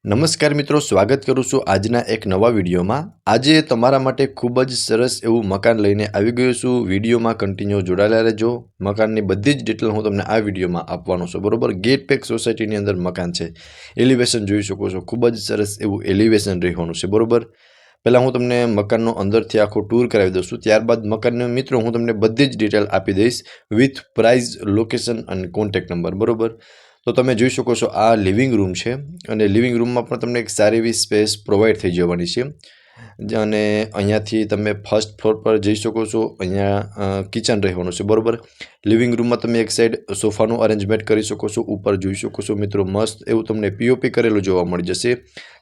નમસ્કાર મિત્રો, સ્વાગત કરું છું આજના એક નવા વિડીયોમાં। આજે તમારા માટે ખૂબ જ સરસ એવું મકાન લઈને આવી ગયો છું। વિડીયોમાં કન્ટિન્યુ જોડાયેલા રહેજો। મકાનની બધી જ ડિટેલ હું તમને આ વિડીયોમાં આપવાનો છું, બરોબર। ગેટ પેક સોસાયટીની અંદર મકાન છે। એલિવેશન જોઈ શકો છો, ખૂબ જ સરસ એવું એલિવેશન રહેવાનું છે, બરોબર। પહેલાં હું તમને મકાનનો અંદરથી આખો ટૂર કરાવી દઉં છું, ત્યારબાદ મકાનના મિત્રો હું તમને બધી જ ડિટેલ આપી દઈશ વિથ પ્રાઇસ, લોકેશન અને કોન્ટેક્ટ નંબર, બરોબર। તો તમે જોઈ શકો છો આ લિવિંગ રૂમ છે અને લિવિંગ રૂમમાં પણ તમને એક સારી એવી સ્પેસ પ્રોવાઈડ થઈ જવાની છે અને અહીંયાથી તમે ફર્સ્ટ ફ્લોર પર જઈ શકો છો। અહીંયા કિચન રહેવાનું છે, બરોબર। લિવિંગ રૂમમાં તમે એક સાઈડ સોફાનું અરેન્જમેન્ટ કરી શકો છો। ઉપર જોઈ શકો છો મિત્રો, મસ્ત એવું તમને પીઓપી કરેલું જોવા મળી જશે।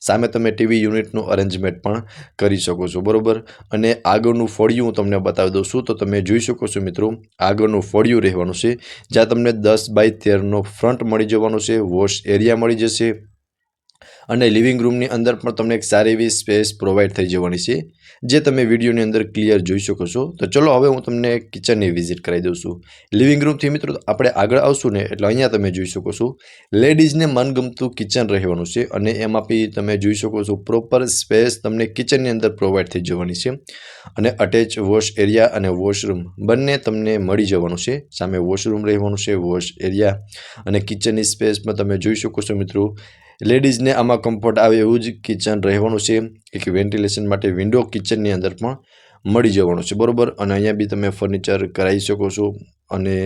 સામે તમે ટીવી યુનિટનું અરેન્જમેન્ટ પણ કરી શકો છો, બરોબર। અને આગળનું ફળિયું હું તમને બતાવી દઉં છું, તો તમે જોઈ શકો છો મિત્રો, આગળનું ફળિયું રહેવાનું છે, જ્યાં તમને 10 બાય 13નો ફ્રન્ટ મળી જવાનો છે, વોશ એરિયા મળી જશે અને લિવિંગ રૂમની અંદર પણ તમને એક સારી એવી સ્પેસ પ્રોવાઈડ થઈ જવાની છે, જે તમે વિડીયોની અંદર ક્લિયર જોઈ શકો છો। તો ચલો હવે હું તમને કિચનની વિઝિટ કરાવી દઉં છું। લિવિંગ રૂમથી મિત્રો આપણે આગળ આવશું ને, એટલે અહીંયા તમે જોઈ શકો છો લેડીઝને મનગમતું કિચન રહેવાનું છે અને એમાં બી તમે જોઈ શકો છો પ્રોપર સ્પેસ તમને કિચનની અંદર પ્રોવાઈડ થઈ જવાની છે અને અટેચ વોશ એરિયા અને વોશરૂમ બંને તમને મળી જવાનું છે। સામે વોશરૂમ રહેવાનું છે, વોશ એરિયા અને કિચનની સ્પેસમાં તમે જોઈ શકો છો મિત્રો, લેડીઝને આમાં કમ્ફર્ટ આવે એવું જ કિચન રહેવાનું છે। એક વેન્ટિલેશન માટે વિન્ડો કિચનની અંદર પણ મળી જવાનું છે, બરોબર। અને અહીંયા બી તમે ફર્નિચર કરાવી શકો છો અને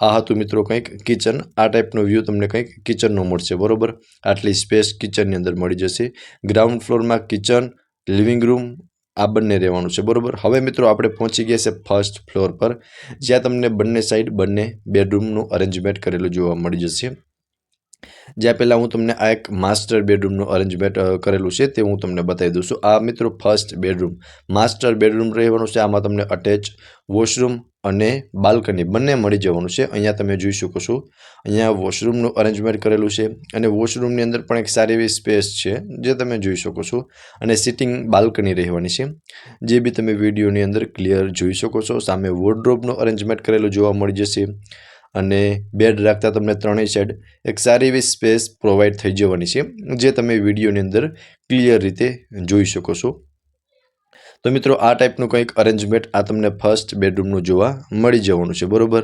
આ હતું મિત્રો કંઈક કિચન। આ ટાઈપનો વ્યૂ તમને કંઈક કિચનનો મળશે, બરોબર। આટલી સ્પેસ કિચનની અંદર મળી જશે। ગ્રાઉન્ડ ફ્લોરમાં કિચન, લિવિંગ રૂમ આ બંને રહેવાનું છે, બરોબર। હવે મિત્રો આપણે પહોંચી ગયા છે ફર્સ્ટ ફ્લોર પર, જ્યાં તમને બંને સાઈડ બંને બેડરૂમનું અરેન્જમેન્ટ કરેલું જોવા મળી જશે। જ્યાં પહેલાં હું તમને આ એક માસ્ટર બેડરૂમનું અરેન્જમેન્ટ કરેલું છે તે હું તમને બતાવી દઉં છું। આ મિત્રો ફર્સ્ટ બેડરૂમ, માસ્ટર બેડરૂમ રહેવાનું છે। આમાં તમને અટેચ વોશરૂમ અને બાલ્કની બંને મળી જવાનું છે। અહીંયા તમે જોઈ શકો છો, અહીંયા વોશરૂમનું અરેન્જમેન્ટ કરેલું છે અને વોશરૂમની અંદર પણ એક સારી એવી સ્પેસ છે, જે તમે જોઈ શકો છો અને સિટિંગ બાલ્કની રહેવાની છે, જે બી તમે વિડીયોની અંદર ક્લિયર જોઈ શકો છો। સામે વોર્ડરોબનું અરેન્જમેન્ટ કરેલું જોવા મળી જશે અને બેડ રાખતા તમને ત્રણેય સાઈડ એક સારી એવી સ્પેસ પ્રોવાઈડ થઈ જવાની છે, જે તમે વિડીયોની અંદર ક્લિયર રીતે જોઈ શકો છો। તો મિત્રો આ ટાઈપનું કંઈક અરેન્જમેન્ટ આ તમને ફર્સ્ટ બેડરૂમનું જોવા મળી જવાનું છે, બરોબર,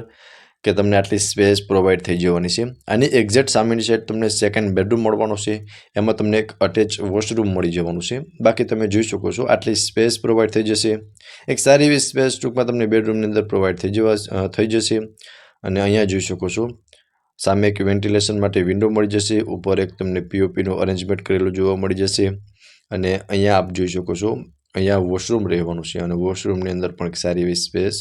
કે તમને આટલી સ્પેસ પ્રોવાઈડ થઈ જવાની છે। આની એક્ઝેક્ટ સામેની સાઈડ તમને સેકન્ડ બેડરૂમ મળવાનો છે, એમાં તમને એક અટેચ વોશરૂમ મળી જવાનું છે। બાકી તમે જોઈ શકો છો આટલી સ્પેસ પ્રોવાઈડ થઈ જશે। એક સારી એવી સ્પેસ ટૂંકમાં તમને બેડરૂમની અંદર પ્રોવાઈડ થઈ જશે અને અહીંયા જોઈ શકો છો સામે એક વેન્ટિલેશન માટે વિન્ડો મળી જશે। ઉપર એક તમને પીઓપીનું અરેન્જમેન્ટ કરેલું જોવા મળી જશે અને અહીંયા આપ જોઈ શકો છો, અહીંયા વોશરૂમ રહેવાનું છે અને વોશરૂમની અંદર પણ એક સારી એવી સ્પેસ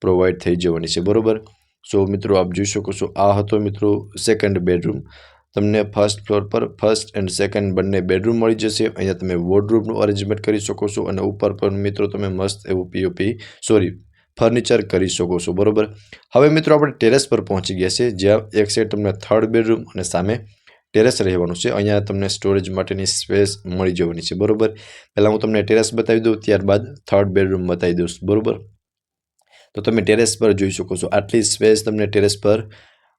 પ્રોવાઈડ થઈ જવાની છે, બરોબર। સો મિત્રો આપ જોઈ શકો છો આ હતો મિત્રો સેકન્ડ બેડરૂમ। તમને ફર્સ્ટ ફ્લોર પર ફર્સ્ટ એન્ડ સેકન્ડ બંને બેડરૂમ મળી જશે। અહીંયા તમે વોર્ડરોબનું અરેન્જમેન્ટ કરી શકો છો અને ઉપર પણ મિત્રો તમે મસ્ત એવું ફર્નિચર કરી શકો છો, બરોબર। હવે મિત્રો આપણે ટેરેસ પર પહોંચી ગયા છે, જ્યાં એક સાઈડ તમને થર્ડ બેડરૂમ અને સામે ટેરેસ રહેવાનું છે। અહીંયા તમને સ્ટોરેજ માટેની સ્પેસ મળી જવાની છે, બરોબર। પહેલાં હું તમને ટેરેસ બતાવી દઉં, ત્યારબાદ થર્ડ બેડરૂમ બતાવી દઉં, બરોબર। તો તમે ટેરેસ પર જોઈ શકો છો આટલી સ્પેસ તમને ટેરેસ પર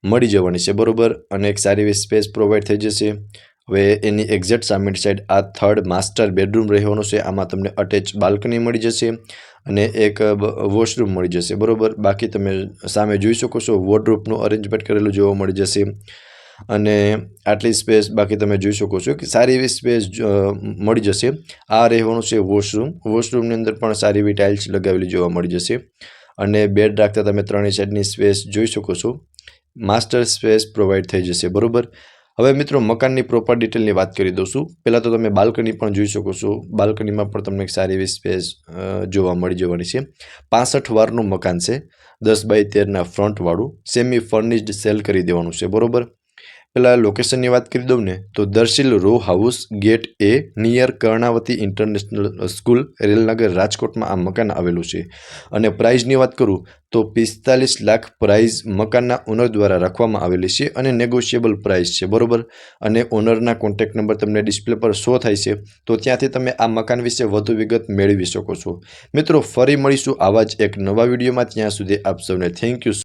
મળી જવાની છે, બરોબર, અને એક સારી એવી સ્પેસ પ્રોવાઈડ થઈ જશે। હવે એની એક્ઝેક્ટ સામેની સાઈડ આ થર્ડ માસ્ટર બેડરૂમ રહેવાનું છે। આમાં તમને અટેચ બાલ્કની મળી જશે અને એક વોશરૂમ મળી જશે, બરોબર। બાકી તમે સામે જોઈ શકો છો વોર્ડરોબનું અરેન્જમેન્ટ કરેલું જોવા મળી જશે અને આટલી સ્પેસ બાકી તમે જોઈ શકો છો કે સારી એવી સ્પેસ મળી જશે। આ રહેવાનું છે વોશરૂમ, વોશરૂમની અંદર પણ સારી એવી ટાઇલ્સ લગાવેલી જોવા મળી જશે અને બેડ રાખતા તમે ત્રણેય સાઈડની સ્પેસ જોઈ શકો છો, માસ્ટર સ્પેસ પ્રોવાઈડ થઈ જશે, બરોબર। હવે મિત્રો મકાનની પ્રોપર ડિટેલની વાત કરી દઉં છું। પહેલાં તો તમે બાલ્કની પણ જોઈ શકો છો, બાલ્કનીમાં પણ તમને એક સારી એવી સ્પેસ જોવા મળી જવાની છે। 65 વારનું મકાન છે, 10 બાય 13ના ફ્રન્ટવાળું, સેમી ફર્નિશ્ડ સેલ કરી દેવાનું છે, બરોબર। પહેલાં લોકેશનની વાત કરી દઉં ને, તો Darshil row house gate A near Karnavati international school, Railnagar, રાજકોટમાં આ મકાન આવેલું છે અને પ્રાઇઝની વાત કરું તો 45 લાખ પ્રાઇઝ મકાનના ઓનર દ્વારા રાખવામાં આવેલી છે અને નેગોશિયેબલ પ્રાઇસ છે, બરોબર। અને ઓનરના કોન્ટેક્ટ નંબર તમને ડિસ્પ્લે પર શો થાય છે, તો ત્યાંથી તમે આ મકાન વિશે વધુ વિગત મેળવી શકો છો। મિત્રો ફરી મળીશું આવા જ એક નવા વિડીયોમાં, ત્યાં સુધી આપ સૌને થેન્ક યુ।